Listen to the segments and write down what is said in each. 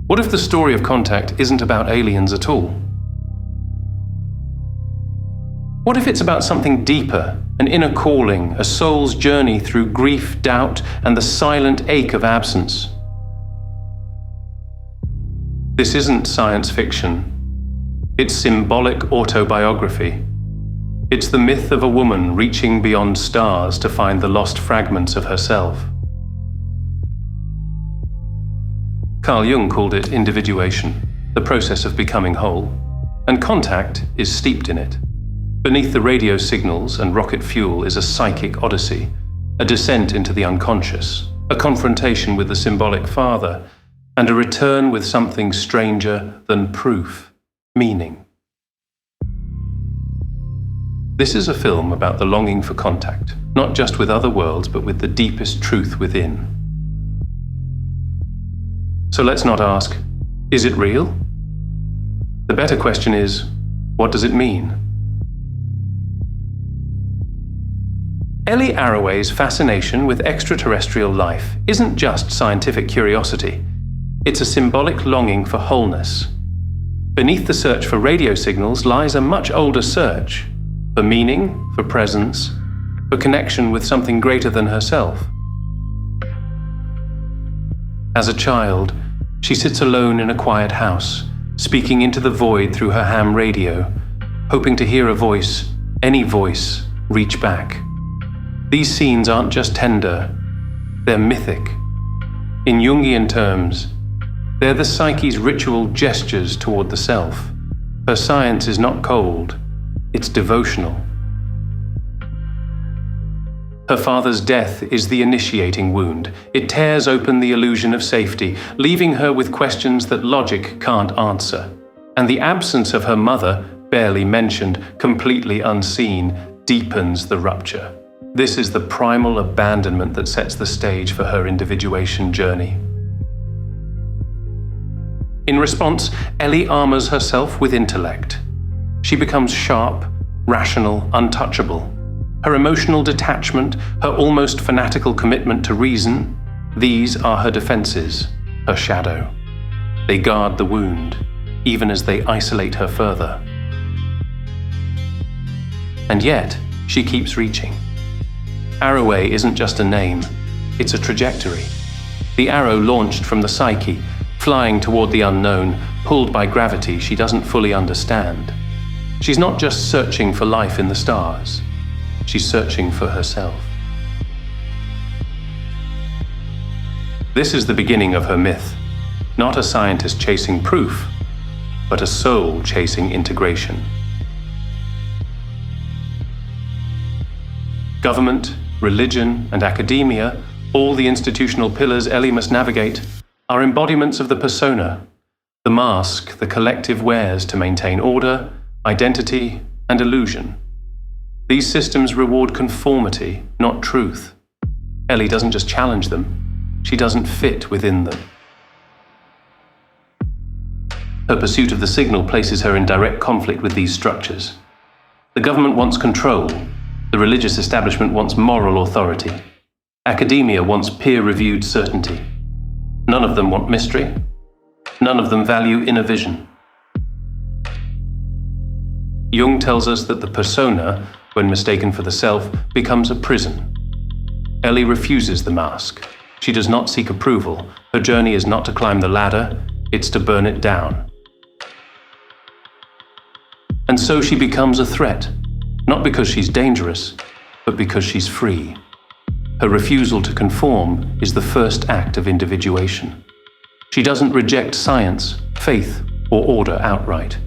What if the story of Contact isn't about aliens at all? What if it's about something deeper, an inner calling, a soul's journey through grief, doubt, and the silent ache of absence? This isn't science fiction. It's symbolic autobiography. It's the myth of a woman reaching beyond stars to find the lost fragments of herself. Carl Jung called it individuation, the process of becoming whole, and Contact is steeped in it. Beneath the radio signals and rocket fuel is a psychic odyssey, a descent into the unconscious, a confrontation with the symbolic father, and a return with something stranger than proof, meaning. This is a film about the longing for contact, not just with other worlds, but with the deepest truth within. So let's not ask, is it real? The better question is, what does it mean? Ellie Arroway's fascination with extraterrestrial life isn't just scientific curiosity. It's a symbolic longing for wholeness. Beneath the search for radio signals lies a much older search for meaning, for presence, for connection with something greater than herself. As a child, she sits alone in a quiet house, speaking into the void through her ham radio, hoping to hear a voice, any voice, reach back. These scenes aren't just tender, they're mythic. In Jungian terms, they're the Psyche's ritual gestures toward the self. Her science is not cold, it's devotional. Her father's death is the initiating wound. It tears open the illusion of safety, leaving her with questions that logic can't answer. And the absence of her mother, barely mentioned, completely unseen, deepens the rupture. This is the primal abandonment that sets the stage for her individuation journey. In response, Ellie armors herself with intellect. She becomes sharp, rational, untouchable. Her emotional detachment, her almost fanatical commitment to reason, these are her defenses, her shadow. They guard the wound, even as they isolate her further. And yet, she keeps reaching. Arroway isn't just a name, it's a trajectory. The arrow launched from the psyche, flying toward the unknown, pulled by gravity she doesn't fully understand. She's not just searching for life in the stars, she's searching for herself. This is the beginning of her myth, not a scientist chasing proof, but a soul chasing integration. Government, religion, and academia, all the institutional pillars Ellie must navigate, are embodiments of the persona, the mask the collective wears to maintain order, identity, and illusion. These systems reward conformity, not truth. Ellie doesn't just challenge them, she doesn't fit within them. Her pursuit of the signal places her in direct conflict with these structures. The government wants control. The religious establishment wants moral authority. Academia wants peer-reviewed certainty. None of them want mystery. None of them value inner vision. Jung tells us that the persona, when mistaken for the self, becomes a prison. Ellie refuses the mask. She does not seek approval. Her journey is not to climb the ladder, it's to burn it down. And so she becomes a threat. Not because she's dangerous, but because she's free. Her refusal to conform is the first act of individuation. She doesn't reject science, faith, or order outright.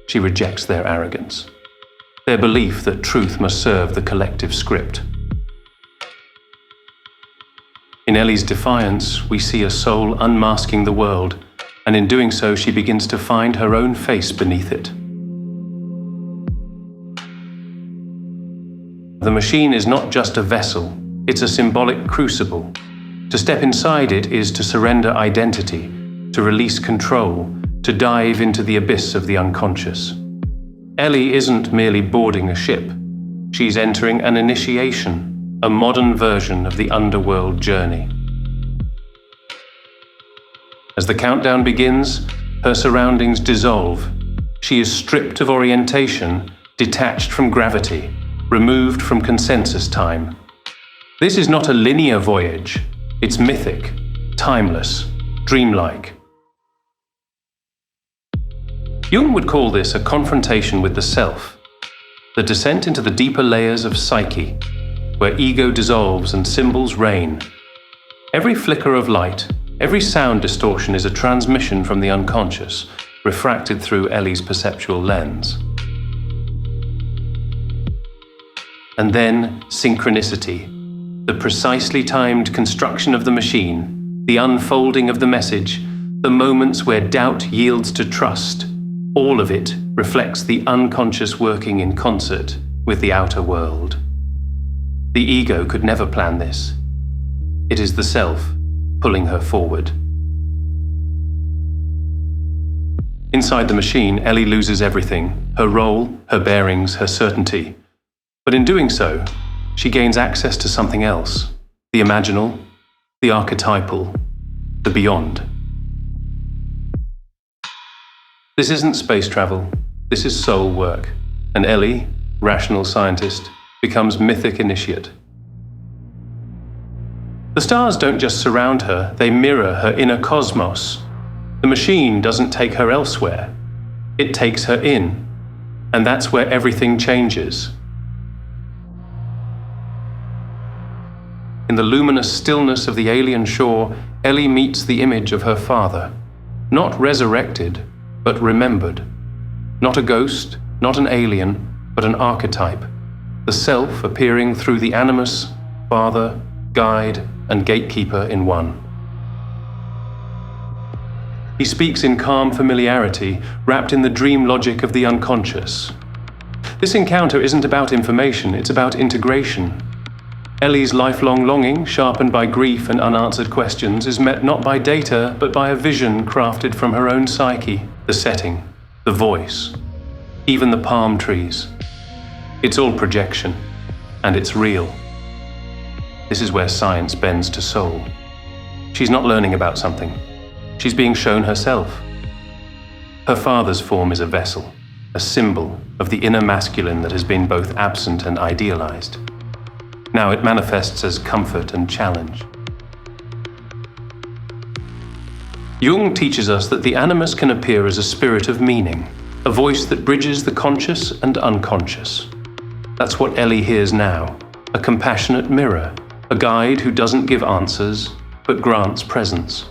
She rejects their arrogance, their belief that truth must serve the collective script. In Ellie's defiance, we see a soul unmasking the world, and in doing so, she begins to find her own face beneath it. The machine is not just a vessel, it's a symbolic crucible. To step inside it is to surrender identity, to release control, to dive into the abyss of the unconscious. Ellie isn't merely boarding a ship, she's entering an initiation, a modern version of the underworld journey. As the countdown begins, her surroundings dissolve. She is stripped of orientation, detached from gravity, removed from consensus time. This is not a linear voyage. It's mythic, timeless, dreamlike. Jung would call this a confrontation with the self, the descent into the deeper layers of psyche, where ego dissolves and symbols reign. Every flicker of light, every sound distortion is a transmission from the unconscious, refracted through Ellie's perceptual lens. And then synchronicity, the precisely timed construction of the machine, the unfolding of the message, the moments where doubt yields to trust. All of it reflects the unconscious working in concert with the outer world. The ego could never plan this. It is the self pulling her forward. Inside the machine, Ellie loses everything: her role, her bearings, her certainty. But in doing so, she gains access to something else: the imaginal, the archetypal, the beyond. This isn't space travel, this is soul work, and Ellie, rational scientist, becomes mythic initiate. The stars don't just surround her, they mirror her inner cosmos. The machine doesn't take her elsewhere, it takes her in, and that's where everything changes. In the luminous stillness of the alien shore, Ellie meets the image of her father, not resurrected, but remembered. Not a ghost, not an alien, but an archetype, the self appearing through the animus, father, guide, and gatekeeper in one. He speaks in calm familiarity, wrapped in the dream logic of the unconscious. This encounter isn't about information, it's about integration. Ellie's lifelong longing, sharpened by grief and unanswered questions, is met not by data, but by a vision crafted from her own psyche, the setting, the voice, even the palm trees. It's all projection, and it's real. This is where science bends to soul. She's not learning about something. She's being shown herself. Her father's form is a vessel, a symbol of the inner masculine that has been both absent and idealized. Now it manifests as comfort and challenge. Jung teaches us that the animus can appear as a spirit of meaning, a voice that bridges the conscious and unconscious. That's what Ellie hears now, a compassionate mirror, a guide who doesn't give answers, but grants presence.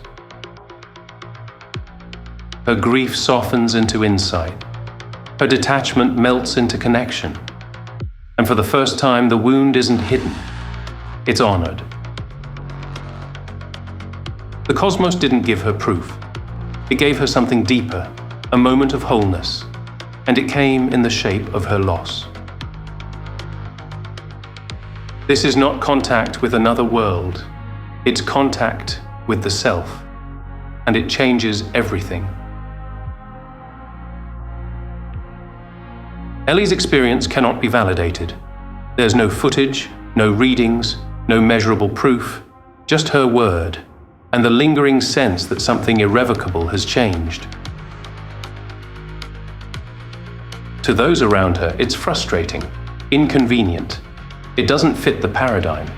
Her grief softens into insight. Her detachment melts into connection. And for the first time, the wound isn't hidden. It's honored. The cosmos didn't give her proof. It gave her something deeper, a moment of wholeness, and it came in the shape of her loss. This is not contact with another world. It's contact with the self, and it changes everything. Ellie's experience cannot be validated. There's no footage, no readings, no measurable proof, just her word, and the lingering sense that something irrevocable has changed. To those around her, it's frustrating, inconvenient. It doesn't fit the paradigm.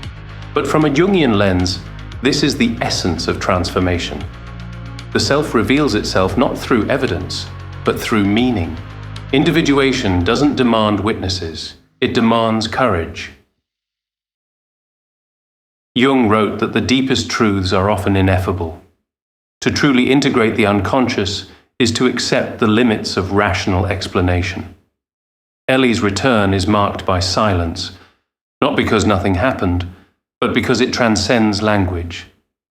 But from a Jungian lens, this is the essence of transformation. The self reveals itself not through evidence, but through meaning. Individuation doesn't demand witnesses, it demands courage. Jung wrote that the deepest truths are often ineffable. To truly integrate the unconscious is to accept the limits of rational explanation. Ellie's return is marked by silence, not because nothing happened, but because it transcends language.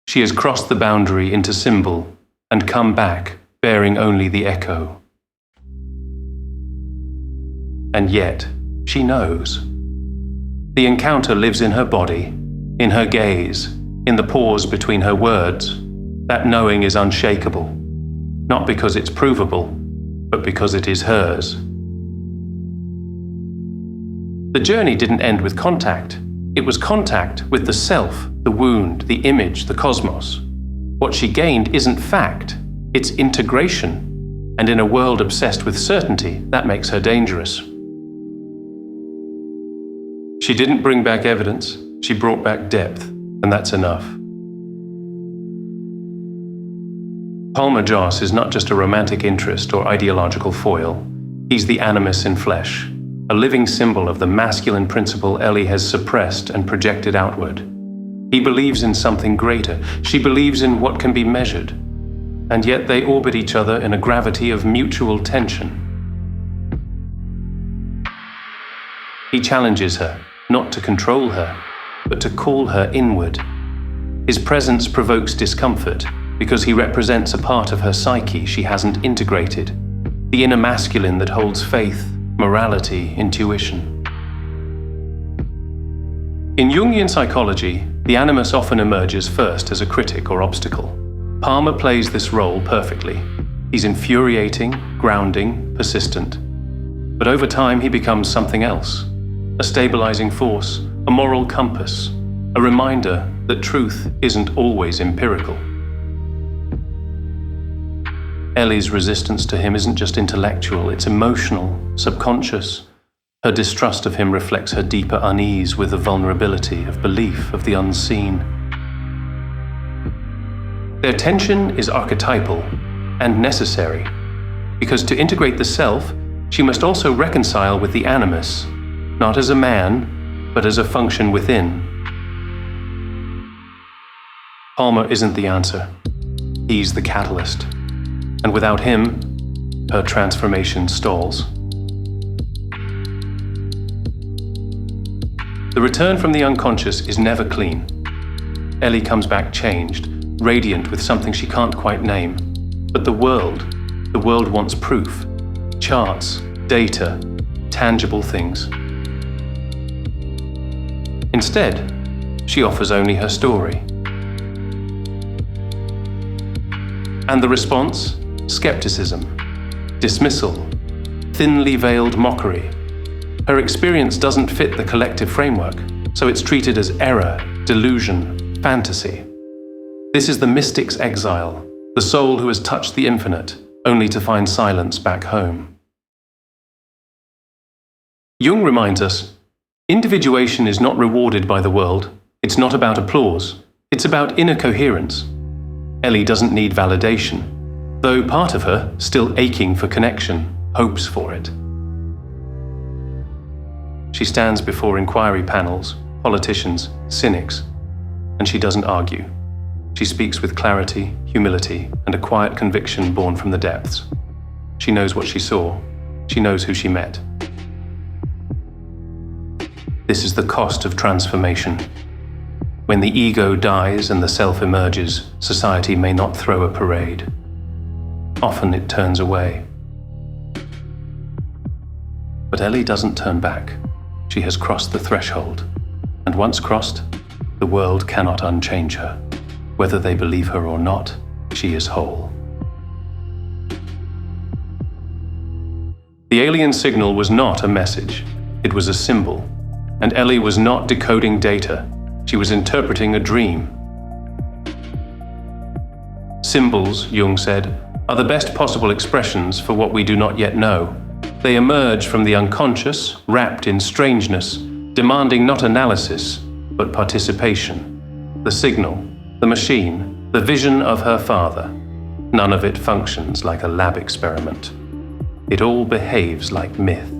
She has crossed the boundary into symbol and come back bearing only the echo. And yet, she knows. The encounter lives in her body, in her gaze, in the pause between her words. That knowing is unshakable, not because it's provable, but because it is hers. The journey didn't end with contact. It was contact with the self, the wound, the image, the cosmos. What she gained isn't fact, it's integration. And in a world obsessed with certainty, that makes her dangerous. She didn't bring back evidence, she brought back depth, and that's enough. Palmer Joss is not just a romantic interest or ideological foil, he's the animus in flesh, a living symbol of the masculine principle Ellie has suppressed and projected outward. He believes in something greater, she believes in what can be measured, and yet they orbit each other in a gravity of mutual tension. He challenges her, not to control her, but to call her inward. His presence provokes discomfort because he represents a part of her psyche she hasn't integrated, the inner masculine that holds faith, morality, intuition. In Jungian psychology, the animus often emerges first as a critic or obstacle. Palmer plays this role perfectly. He's infuriating, grounding, persistent. But over time he becomes something else. A stabilizing force, a moral compass, a reminder that truth isn't always empirical. Ellie's resistance to him isn't just intellectual, it's emotional, subconscious. Her distrust of him reflects her deeper unease with the vulnerability of belief of the unseen. Their tension is archetypal and necessary, because to integrate the self, she must also reconcile with the animus, not as a man, but as a function within. Palmer isn't the answer. He's the catalyst. And without him, her transformation stalls. The return from the unconscious is never clean. Ellie comes back changed, radiant with something she can't quite name. But the world wants proof, charts, data, tangible things. Instead, she offers only her story. And the response? Skepticism, dismissal, thinly veiled mockery. Her experience doesn't fit the collective framework, so it's treated as error, delusion, fantasy. This is the mystic's exile, the soul who has touched the infinite, only to find silence back home. Jung reminds us, individuation is not rewarded by the world. It's not about applause. It's about inner coherence. Ellie doesn't need validation, though part of her, still aching for connection, hopes for it. She stands before inquiry panels, politicians, cynics, and she doesn't argue. She speaks with clarity, humility, and a quiet conviction born from the depths. She knows what she saw. She knows who she met. This is the cost of transformation. When the ego dies and the self emerges, society may not throw a parade. Often it turns away. But Ellie doesn't turn back. She has crossed the threshold, and once crossed, the world cannot unchange her. Whether they believe her or not, she is whole. The alien signal was not a message, it was a symbol, and Ellie was not decoding data, she was interpreting a dream. Symbols, Jung said, are the best possible expressions for what we do not yet know. They emerge from the unconscious, wrapped in strangeness, demanding not analysis, but participation. The signal, the machine, the vision of her father. None of it functions like a lab experiment. It all behaves like myth.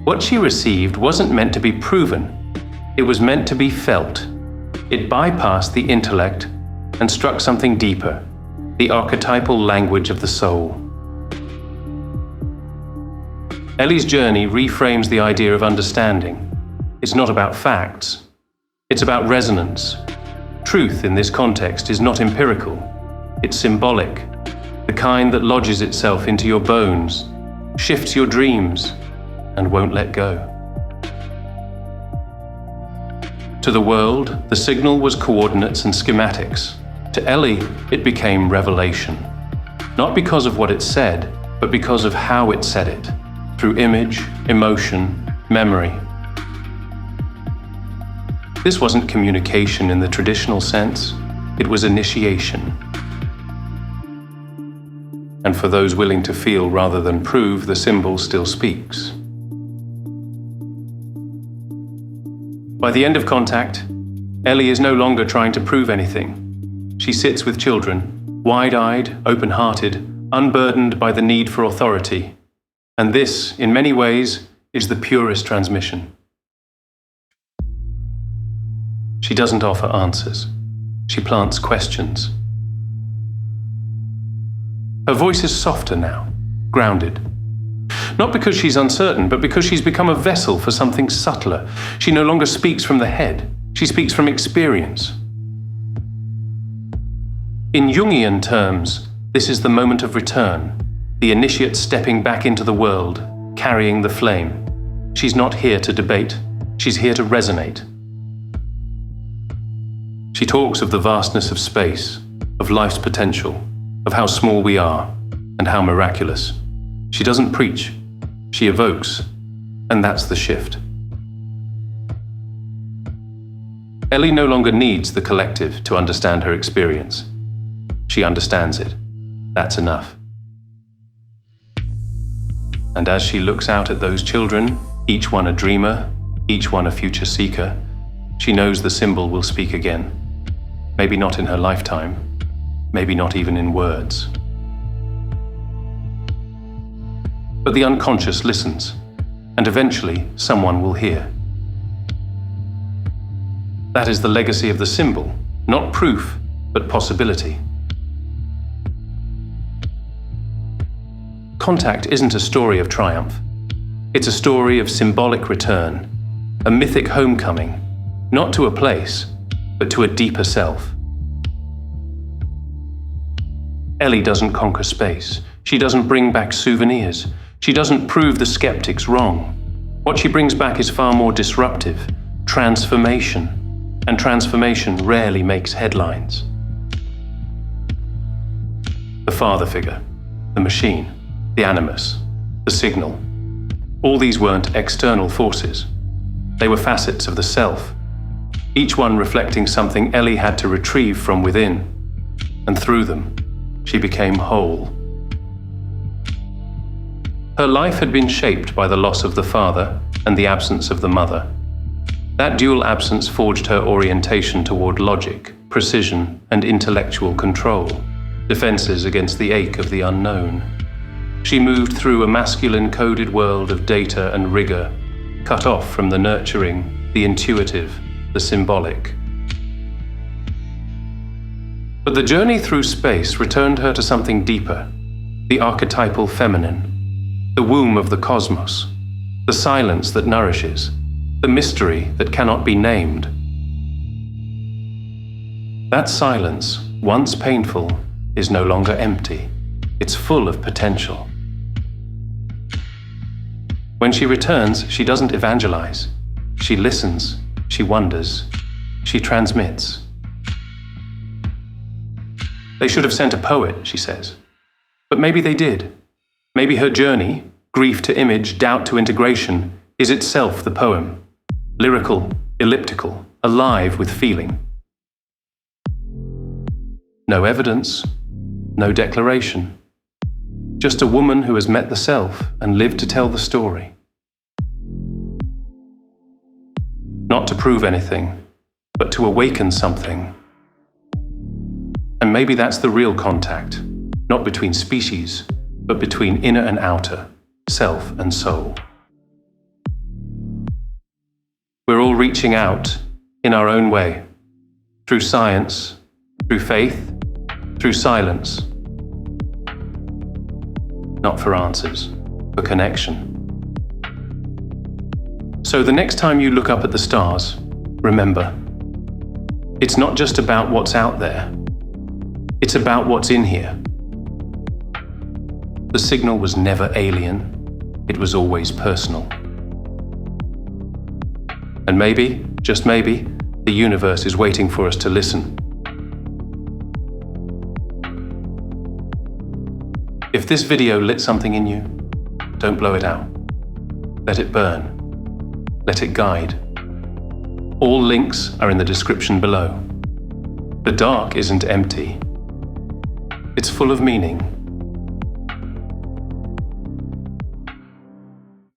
What she received wasn't meant to be proven. It was meant to be felt. It bypassed the intellect and struck something deeper, the archetypal language of the soul. Ellie's journey reframes the idea of understanding. It's not about facts. It's about resonance. Truth in this context is not empirical. It's symbolic, the kind that lodges itself into your bones, shifts your dreams, and won't let go. To the world, the signal was coordinates and schematics. To Ellie, it became revelation. Not because of what it said, but because of how it said it, through image, emotion, memory. This wasn't communication in the traditional sense, it was initiation. And for those willing to feel rather than prove, the symbol still speaks. By the end of contact, Ellie is no longer trying to prove anything. She sits with children, wide-eyed, open-hearted, unburdened by the need for authority. And this, in many ways, is the purest transmission. She doesn't offer answers. She plants questions. Her voice is softer now, grounded. Not because she's uncertain, but because she's become a vessel for something subtler. She no longer speaks from the head. She speaks from experience. In Jungian terms, this is the moment of return, the initiate stepping back into the world, carrying the flame. She's not here to debate. She's here to resonate. She talks of the vastness of space, of life's potential, of how small we are, and how miraculous. She doesn't preach, she evokes, and that's the shift. Ellie no longer needs the collective to understand her experience. She understands it. That's enough. And as she looks out at those children, each one a dreamer, each one a future seeker, she knows the symbol will speak again. Maybe not in her lifetime, maybe not even in words. But the unconscious listens, and eventually someone will hear. That is the legacy of the symbol, not proof, but possibility. Contact isn't a story of triumph. It's a story of symbolic return, a mythic homecoming, not to a place, but to a deeper self. Ellie doesn't conquer space. She doesn't bring back souvenirs. She doesn't prove the skeptics wrong. What she brings back is far more disruptive, transformation, and transformation rarely makes headlines. The father figure, the machine, the animus, the signal. All these weren't external forces. They were facets of the self, each one reflecting something Ellie had to retrieve from within, and through them, she became whole. Her life had been shaped by the loss of the father and the absence of the mother. That dual absence forged her orientation toward logic, precision, and intellectual control, defenses against the ache of the unknown. She moved through a masculine-coded world of data and rigor, cut off from the nurturing, the intuitive, the symbolic. But the journey through space returned her to something deeper, the archetypal feminine, the womb of the cosmos, the silence that nourishes, the mystery that cannot be named. That silence, once painful, is no longer empty. It's full of potential. When she returns, she doesn't evangelize. She listens, she wonders, she transmits. They should have sent a poet, she says. But maybe they did. Maybe her journey, grief to image, doubt to integration, is itself the poem. Lyrical, elliptical, alive with feeling. No evidence, no declaration. Just a woman who has met the self and lived to tell the story. Not to prove anything, but to awaken something. And maybe that's the real contact, not between species, but between inner and outer, self and soul. We're all reaching out in our own way, through science, through faith, through silence. Not for answers, for connection. So the next time you look up at the stars, remember, it's not just about what's out there, it's about what's in here. The signal was never alien, it was always personal. And maybe, just maybe, the universe is waiting for us to listen. If this video lit something in you, don't blow it out. Let it burn. Let it guide. All links are in the description below. The dark isn't empty. It's full of meaning.